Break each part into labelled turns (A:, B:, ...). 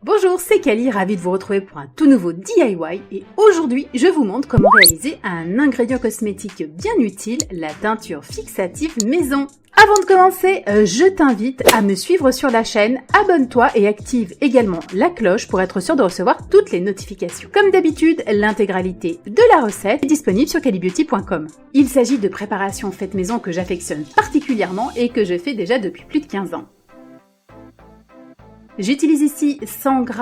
A: Bonjour, c'est Cali, ravie de vous retrouver pour un tout nouveau DIY et aujourd'hui je vous montre comment réaliser un ingrédient cosmétique bien utile, la teinture fixative maison. Avant de commencer, je t'invite à me suivre sur la chaîne, abonne-toi et active également la cloche pour être sûr de recevoir toutes les notifications. Comme d'habitude, l'intégralité de la recette est disponible sur calibeauty.com. Il s'agit de préparations faites maison que j'affectionne particulièrement et que je fais déjà depuis plus de 15 ans. J'utilise ici 100 g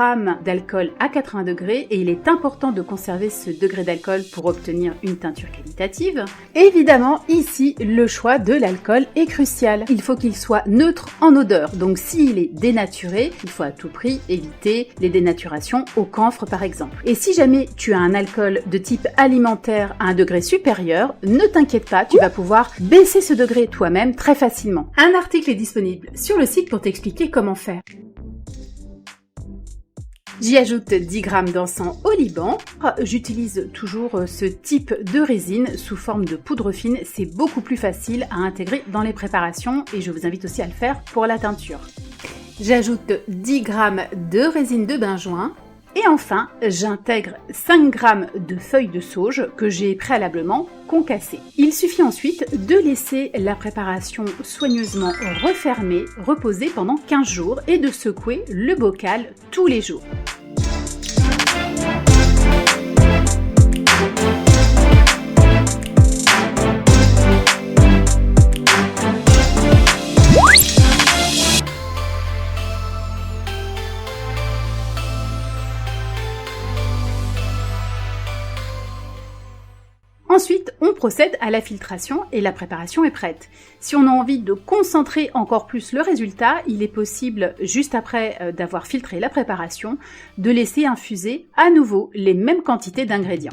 A: d'alcool à 80 degrés et il est important de conserver ce degré d'alcool pour obtenir une teinture qualitative. Évidemment, ici, le choix de l'alcool est crucial. Il faut qu'il soit neutre en odeur, donc s'il est dénaturé, il faut à tout prix éviter les dénaturations au camphre par exemple. Et si jamais tu as un alcool de type alimentaire à un degré supérieur, ne t'inquiète pas, tu vas pouvoir baisser ce degré toi-même très facilement. Un article est disponible sur le site pour t'expliquer comment faire. J'y ajoute 10 g d'encens au Liban. J'utilise toujours ce type de résine sous forme de poudre fine. C'est beaucoup plus facile à intégrer dans les préparations et je vous invite aussi à le faire pour la teinture. J'ajoute 10 g de résine de benjoin. Et enfin, j'intègre 5 g de feuilles de sauge que j'ai préalablement concassées. Il suffit ensuite de laisser la préparation soigneusement refermée, reposer pendant 15 jours et de secouer le bocal tous les jours. Ensuite, on procède à la filtration et la préparation est prête. Si on a envie de concentrer encore plus le résultat, il est possible, juste après d'avoir filtré la préparation, de laisser infuser à nouveau les mêmes quantités d'ingrédients.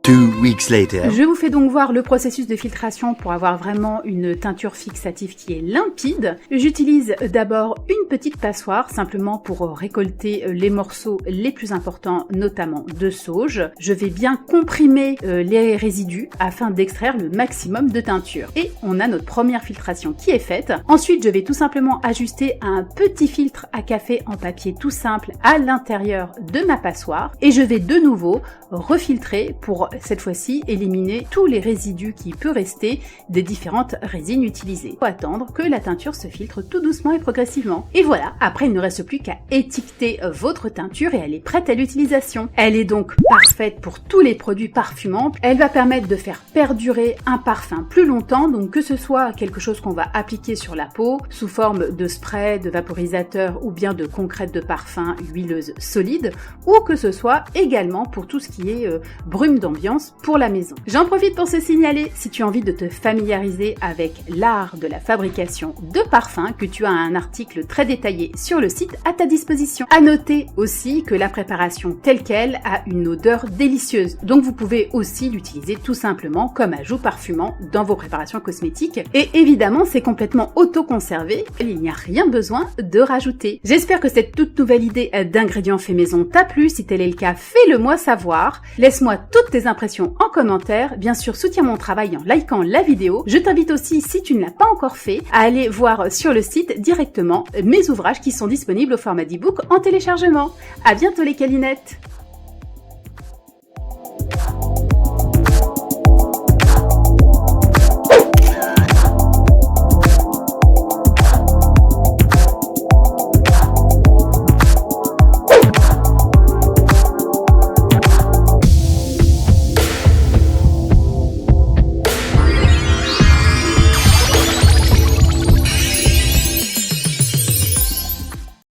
B: 2 weeks later.
A: Je vous fais donc voir le processus de filtration pour avoir vraiment une teinture fixative qui est limpide. J'utilise d'abord une petite passoire simplement pour récolter les morceaux les plus importants, notamment de sauge. Je vais bien comprimer les résidus afin d'extraire le maximum de teinture. Et on a notre première filtration qui est faite. Ensuite, je vais tout simplement ajuster un petit filtre à café en papier tout simple à l'intérieur de ma passoire. Et je vais de nouveau refiltrer pour cette fois-ci éliminer tous les résidus qui peuvent rester des différentes résines utilisées. Il faut attendre que la teinture se filtre tout doucement et progressivement. Et voilà, après il ne reste plus qu'à étiqueter votre teinture et elle est prête à l'utilisation. Elle est donc parfaite pour tous les produits parfumants. Elle va permettre de faire perdurer un parfum plus longtemps, donc que ce soit quelque chose qu'on va appliquer sur la peau sous forme de spray, de vaporisateur ou bien de concrète de parfum huileuse solide, ou que ce soit également pour tout ce qui est brume d'ambiance pour la maison. J'en profite pour se signaler, si tu as envie de te familiariser avec l'art de la fabrication de parfums, que tu as un article très détaillé sur le site à ta disposition. À noter aussi que la préparation telle qu'elle a une odeur délicieuse, donc vous pouvez aussi l'utiliser tout simplement comme ajout parfumant dans vos préparations cosmétiques. Et évidemment, c'est complètement auto-conservé, il n'y a rien besoin de rajouter. J'espère que cette toute nouvelle idée d'ingrédients fait maison t'a plu. Si tel est le cas, fais-le moi savoir. Laisse-moi toutes tes impressions en commentaire. Bien sûr, soutiens mon travail en likant la vidéo. Je t'invite aussi, si tu ne l'as pas encore fait, à aller voir sur le site directement mes ouvrages qui sont disponibles au format d'e-book en téléchargement. À bientôt les calinettes!